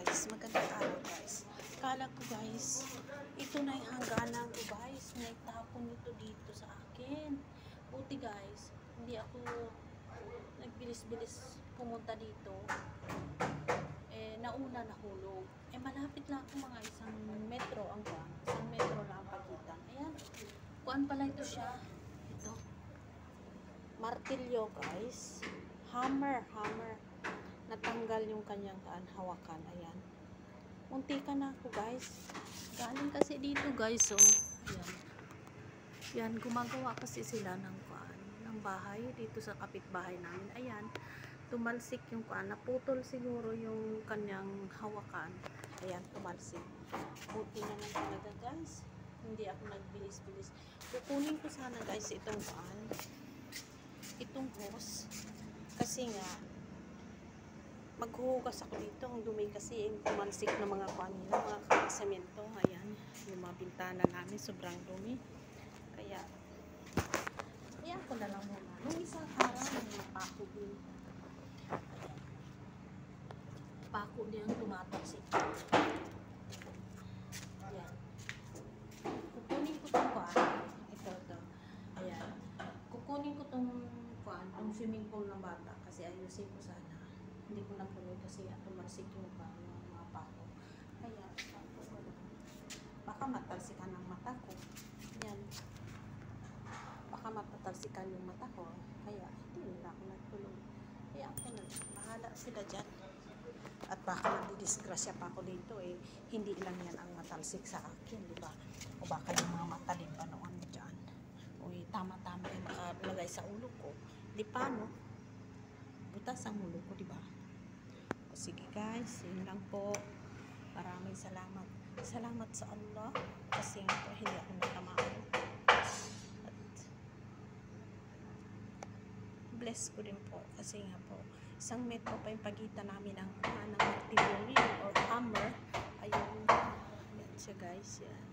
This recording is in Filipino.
guys, magandang araw guys. Kala ko guys, ito na yung hangganan ko guys, naitapon nito dito sa akin. Buti guys, hindi ako nagbilis-bilis pumunta dito. Nauna nahulog. Malapit lang ako, mga isang metro ang kuwan. Isang metro lang ang pagitan. Ayan, kuwan pala ito siya. Ito, martilyo guys. Hammer. Natanggal yung kanyang hawakan. Ayan. Muntikan na ako guys. Galing kasi dito guys. So, ayan. Yan, gumagawa kasi sila ng kuan, ng bahay dito sa kapitbahay namin. Ayan. Tumalsik yung kuan. Naputol siguro yung kanyang hawakan. Ayan, tumalsik. Buti naman talaga guys. Hindi ako nagbilis-bilis. Kukunin ko sana guys itong kuan. Itong hose. Kasi nga, maghuhugas ako dito. Ang dumi kasi yung tumalsik na mga kanila, mga semento. Ayan, yung mga bintana namin sobrang dumi. Kaya ko na lang muna. Nung isang araw, may pako din. Pako din ang tumatalsik. Ayan. Kukunin ko itong kuan. Ito. Ayan. Kukunin ko itong kuan, itong swimming pool ng bata. Kasi ayusin ko sana. Hindi ko na puno kasi tumarsik yung mga pako. Kaya, baka matalsikan ang mata ko. Yan. Baka matatalsikan yung mata ko. Kaya, hindi nila ako nagtulong. Kaya ako na, bahala sila dyan. At baka nadidisgrasya pa ako dito Hindi lang yan ang matalsik sa akin, di ba? O baka yung mga mata din ba noon dyan. Tama-tama yung makalagay sa ulo ko. Di pa, no? Butas ang ulo ko, di ba? Sige guys, yun lang po. Maraming salamat. Salamat sa Allah kasi nga po hindi ako natamaan. At bless ko din po kasi nga po isang metro pa yung pagitan namin ng martilyo or hammer. Ayun. Yan siya guys. Yan.